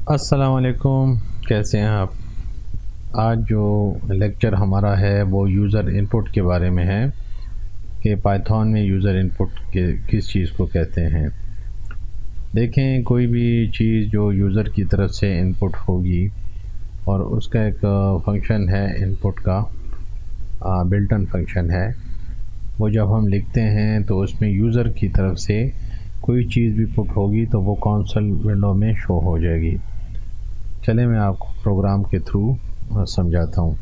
अस्सलाम वालेकुम। कैसे हैं आप? आज जो लेक्चर हमारा है वो यूज़र इनपुट के बारे में है कि पाइथन में यूज़र इनपुट के किस चीज़ को कहते हैं। देखें, कोई भी चीज़ जो यूज़र की तरफ से इनपुट होगी और उसका एक फंक्शन है इनपुट का, बिल्ट इन फंक्शन है। वो जब हम लिखते हैं तो उसमें यूज़र की तरफ से कोई चीज़ भी पुट होगी तो वो कंसोल विंडो में शो हो जाएगी। चले मैं आपको प्रोग्राम के थ्रू समझाता हूँ।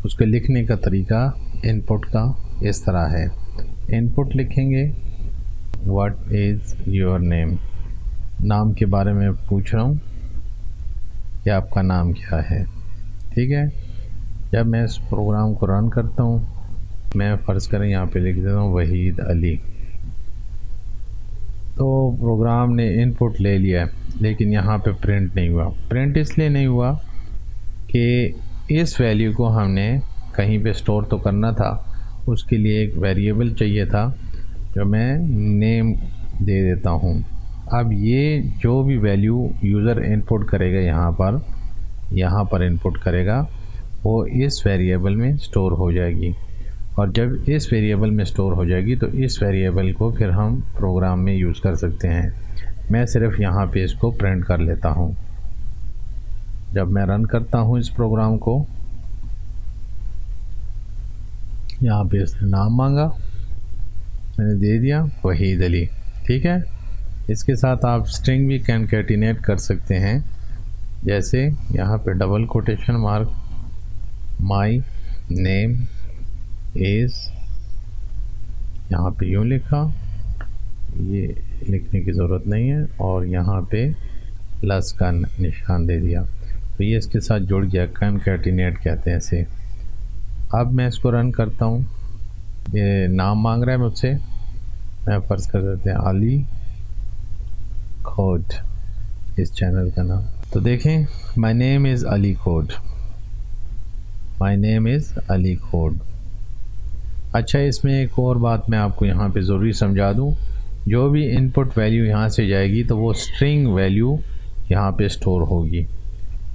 उसके लिखने का तरीका इनपुट का इस तरह है। इनपुट लिखेंगे व्हाट इज़ योर नेम, नाम के बारे में पूछ रहा हूँ कि आपका नाम क्या है। ठीक है। जब मैं इस प्रोग्राम को रन करता हूँ, मैं फ़र्ज़ करें यहाँ पे लिख देता हूँ वहीद अली। तो प्रोग्राम ने इनपुट ले लिया, लेकिन यहाँ पे प्रिंट नहीं हुआ। प्रिंट इसलिए नहीं हुआ कि इस वैल्यू को हमने कहीं पे स्टोर तो करना था, उसके लिए एक वेरिएबल चाहिए था जो मैं नेम दे देता हूँ। अब ये जो भी वैल्यू यूज़र इनपुट करेगा यहाँ पर इनपुट करेगा, वो इस वेरिएबल में स्टोर हो जाएगी। और जब इस वेरिएबल में स्टोर हो जाएगी तो इस वेरिएबल को फिर हम प्रोग्राम में यूज़ कर सकते हैं। मैं सिर्फ यहाँ पे इसको प्रिंट कर लेता हूँ। जब मैं रन करता हूँ इस प्रोग्राम को, यहाँ पे इसने नाम मांगा, मैंने दे दिया वहीद अली। ठीक है। इसके साथ आप स्ट्रिंग भी कैनकेटिनेट कर सकते हैं, जैसे यहाँ पे double quotation mark, my name is, यहाँ पे यूँ लिखा, ये लिखने की ज़रूरत नहीं है, और यहाँ पे प्लस का निशान दे दिया, तो ये इसके साथ जुड़ गया। कॉनकैटिनेट कहते हैं इसे। अब मैं इसको रन करता हूँ। ये नाम मांग रहा है मुझसे, मैं फ़र्ज़ कर देते हैं अली खोड, इस चैनल का नाम। तो देखें, माई नेम इज़ अली खोड, माई नेम इज़ अली खोड। अच्छा, इसमें एक और बात मैं आपको यहाँ पे ज़रूरी समझा दूँ। जो भी इनपुट वैल्यू यहाँ से जाएगी तो वो स्ट्रिंग वैल्यू यहाँ पे स्टोर होगी।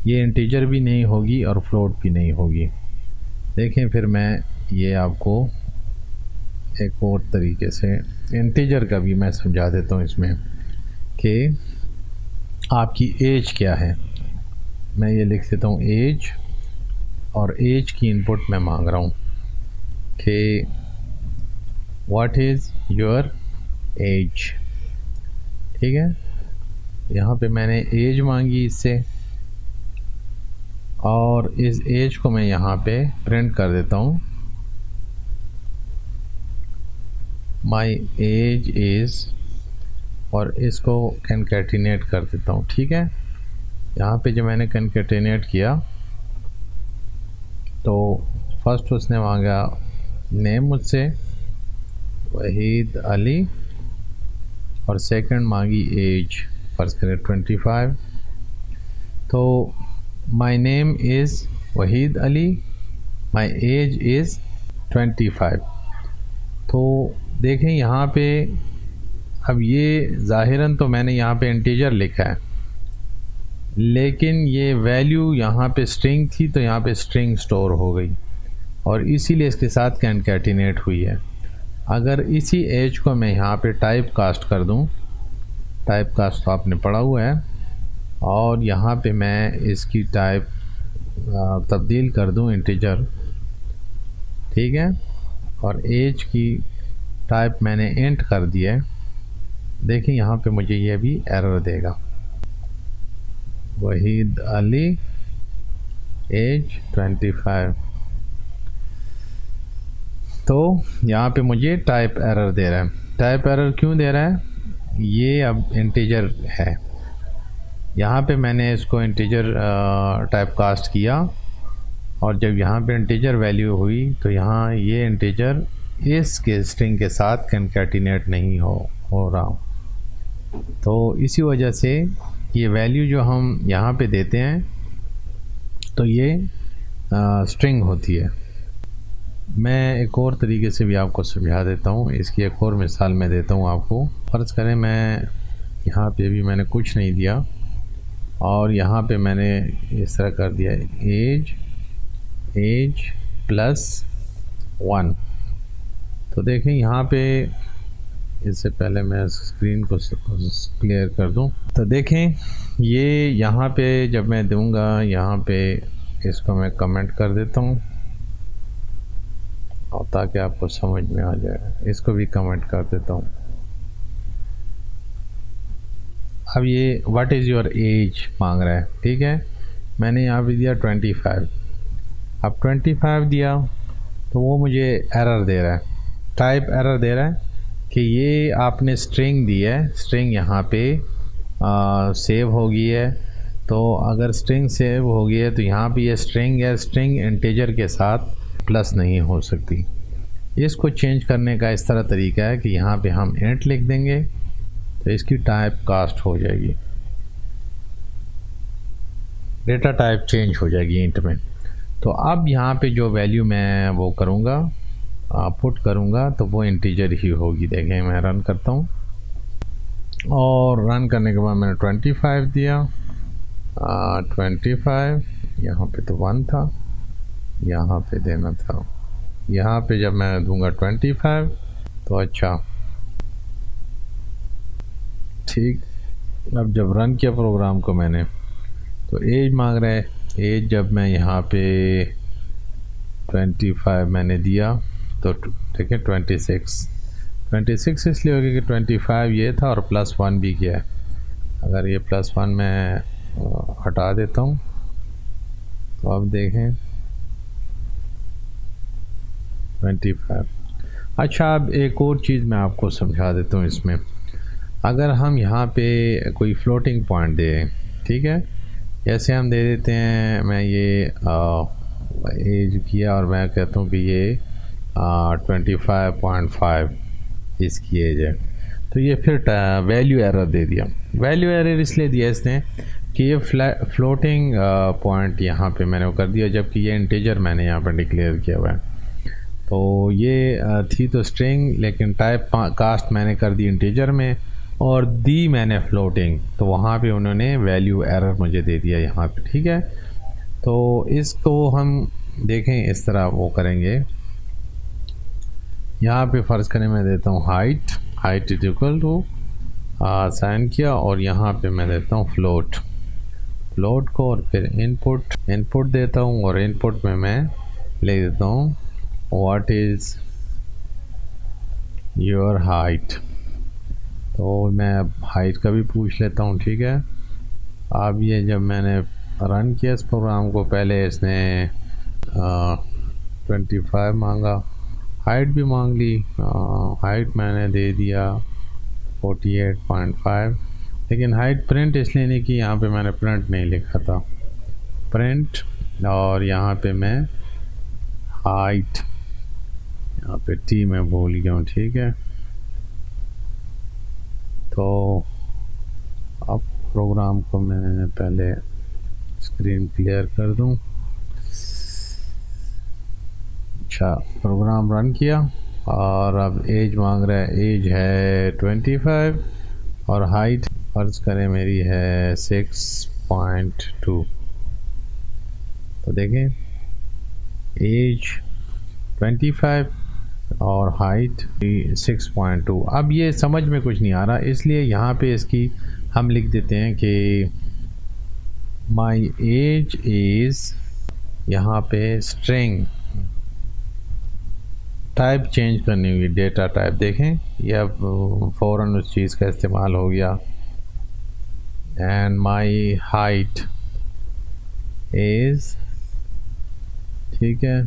ये इंटीजर भी नहीं होगी और फ्लोट भी नहीं होगी। देखें, फिर मैं ये आपको एक और तरीके से इंटीजर का भी मैं समझा देता हूँ इसमें कि आपकी एज क्या है। मैं ये लिख देता हूँ एज, और एज की इनपुट मैं मांग रहा हूँ कि व्हाट इज़ योर एज। ठीक है। यहाँ पे मैंने एज मांगी इससे, और इस एज को मैं यहाँ पे प्रिंट कर देता हूँ, माई एज इज़, और इसको कॉनकैटिनेट कर देता हूँ। ठीक है। यहाँ पे जो मैंने कॉनकैटिनेट किया तो फर्स्ट उसने मांगा नेम मुझसे वहीद अली, और सेकंड मांगी एज, फर्ज करें 25। तो my name is Waheed Ali, my age is 25। तो देखें यहाँ पे, अब ये ज़ाहिरन तो मैंने यहाँ पे इंटीजर लिखा है, लेकिन ये वैल्यू यहाँ पे स्ट्रिंग थी, तो यहाँ पे स्ट्रिंग स्टोर हो गई और इसीलिए इसके साथ कॉनकैटिनेट हुई है। अगर इसी एज को मैं यहाँ पे टाइप कास्ट कर दूँ, टाइप कास्ट तो आपने पढ़ा हुआ है, और यहाँ पे मैं इसकी टाइप तब्दील कर दूँ इंटीजर। ठीक है। और एज की टाइप मैंने इंट कर दिया है। देखिए यहाँ पे मुझे ये भी एरर देगा, वहीद अली एज 25। तो यहाँ पे मुझे टाइप एरर दे रहा है। टाइप एरर क्यों दे रहा है? ये अब इंटीजर है, यहाँ पे मैंने इसको इंटीजर टाइप कास्ट किया, और जब यहाँ पे इंटीजर वैल्यू हुई तो यहाँ ये इंटीजर इस के स्ट्रिंग के साथ कॉनकैटिनेट नहीं हो रहा। तो इसी वजह से ये वैल्यू जो हम यहाँ पे देते हैं तो ये स्ट्रिंग होती है। मैं एक और तरीके से भी आपको समझा देता हूँ, इसकी एक और मिसाल मैं देता हूँ आपको। फ़र्ज़ करें मैं यहाँ पे भी मैंने कुछ नहीं दिया, और यहाँ पे मैंने इस तरह कर दिया एज प्लस 1। तो देखें यहाँ पे, इससे पहले मैं स्क्रीन को क्लियर कर दूं, तो देखें ये यहाँ पे जब मैं दूंगा, यहाँ पे इसको मैं कमेंट कर देता हूँ और ताकि आपको समझ में आ जाए, इसको भी कमेंट कर देता हूँ। अब ये व्हाट इज़ योर एज मांग रहा है, ठीक है। मैंने यहाँ पे दिया 25। अब 25 दिया तो वो मुझे एरर दे रहा है, टाइप एरर दे रहा है कि ये आपने स्ट्रिंग दी है, स्ट्रिंग यहाँ पे सेव हो गई है। तो अगर स्ट्रिंग सेव हो गई है तो यहाँ पे ये स्ट्रिंग है, स्ट्रिंग इंटीजर के साथ प्लस नहीं हो सकती। इसको चेंज करने का इस तरह तरीका है कि यहाँ पे हम इंट लिख देंगे तो इसकी टाइप कास्ट हो जाएगी, डेटा टाइप चेंज हो जाएगी इंट में। तो अब यहाँ पे जो वैल्यू मैं वो करूँगा, पुट करूँगा, तो वो इंटीजर ही होगी। देखें मैं रन करता हूँ और रन करने के बाद मैंने 25 दिया, 25, यहाँ पे तो 1 था, यहाँ पे देना था, यहाँ पे जब मैं दूंगा 25 तो अच्छा ठीक। अब जब रन किया प्रोग्राम को मैंने, तो एज मांग रहा है। एज जब मैं यहाँ पे 25 मैंने दिया तो ठीक है 26 इसलिए होगी कि 25 ये था और +1 भी किया है। अगर ये +1 मैं हटा देता हूँ तो अब देखें 25। अच्छा, अब एक और चीज़ मैं आपको समझा देता हूँ इसमें। अगर हम यहाँ पे कोई फ्लोटिंग पॉइंट दें, ठीक है, जैसे हम दे देते हैं, मैं ये एज किया और मैं कहता हूँ कि ये 25.5 इसकी एज है, तो ये फिर वैल्यू एरर दे दिया। वैल्यू एरर इसलिए दिया इसने कि ये फ्लोटिंग पॉइंट यहाँ पे मैंने वो कर दिया, जबकि ये इंटीजर मैंने यहाँ पर डिक्लेयर किया हुआ है। तो ये थी तो स्ट्रिंग, लेकिन टाइप कास्ट मैंने कर दी इंटीजर में और दी मैंने फ्लोटिंग, तो वहाँ पे उन्होंने वैल्यू एरर मुझे दे दिया यहाँ पे, ठीक है। तो इसको हम देखें इस तरह वो करेंगे। यहाँ पे फ़र्ज़ करें मैं देता हूँ height is equal to sign किया और यहाँ पे मैं देता हूँ फ्लोट को, और फिर इनपुट देता हूँ और इनपुट में मैं ले देता हूँ व्हाट इज़ योर हाइट। तो मैं अब हाइट का भी पूछ लेता हूँ, ठीक है। अब ये जब मैंने रन किया इस प्रोग्राम को, पहले इसने 25 मांगा, हाइट भी मांग ली, हाइट मैंने दे दिया 48.5, लेकिन हाइट प्रिंट इसलिए नहीं की, यहाँ पे मैंने प्रिंट नहीं लिखा था, प्रिंट, और यहाँ पे मैं हाइट, यहाँ पे टी मैं भूल गया हूँ, ठीक है। तो अब प्रोग्राम को मैं पहले स्क्रीन क्लियर कर दूं। अच्छा, प्रोग्राम रन किया और अब एज मांग रहा है, एज है 25 और हाइट फर्ज करें मेरी है 6.2। तो देखें एज 25 और हाइट 6.2। अब ये समझ में कुछ नहीं आ रहा, इसलिए यहाँ पे इसकी हम लिख देते हैं कि माई एज इज़, यहाँ पे स्ट्रिंग टाइप चेंज करनी होगी, डेटा टाइप। देखें ये अब फ़ौरन उस चीज़ का इस्तेमाल हो गया। एंड माई हाइट इज़, ठीक है,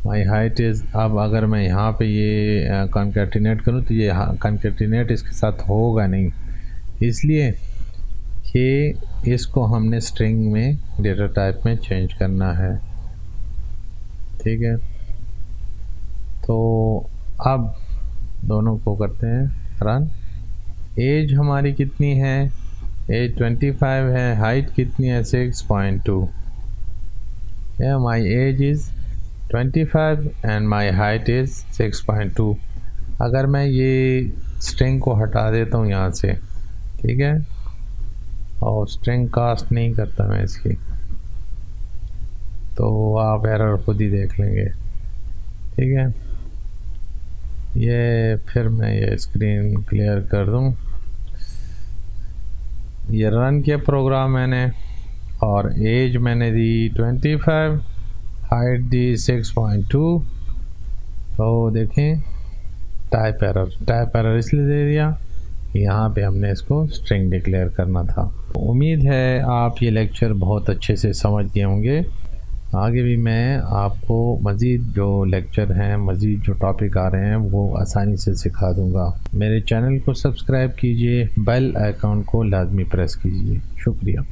माई हाइट इज़। अब अगर मैं यहाँ पे ये कॉन्कैटिनेट करूँ तो ये कॉन्कैटिनेट इसके साथ होगा नहीं, इसलिए कि इसको हमने स्ट्रिंग में डेटा टाइप में चेंज करना है, ठीक है। तो अब दोनों को करते हैं रन। एज हमारी कितनी है, एज 25 है, हाइट कितनी है 6.2। My age is 25 and my height is 6.2। अगर मैं ये स्ट्रिंग को हटा देता हूँ यहाँ से, ठीक है, और स्ट्रिंग कास्ट नहीं करता मैं इसकी, तो आप एरर खुद ही देख लेंगे। ठीक है, ये फिर मैं ये स्क्रीन क्लियर कर दूं। ये रन किया प्रोग्राम मैंने और एज मैंने दी 25, हाइट दी 6.2। तो देखें टाइप एरर इसलिए दे दिया कि यहाँ पे हमने इसको स्ट्रिंग डिक्लेयर करना था। उम्मीद है आप ये लेक्चर बहुत अच्छे से समझ गए होंगे। आगे भी मैं आपको मज़ीद जो लेक्चर हैं, मज़ीद जो टॉपिक आ रहे हैं वो आसानी से सिखा दूंगा। मेरे चैनल को सब्सक्राइब कीजिए, बेल आइकॉन को लाजमी प्रेस कीजिए। शुक्रिया।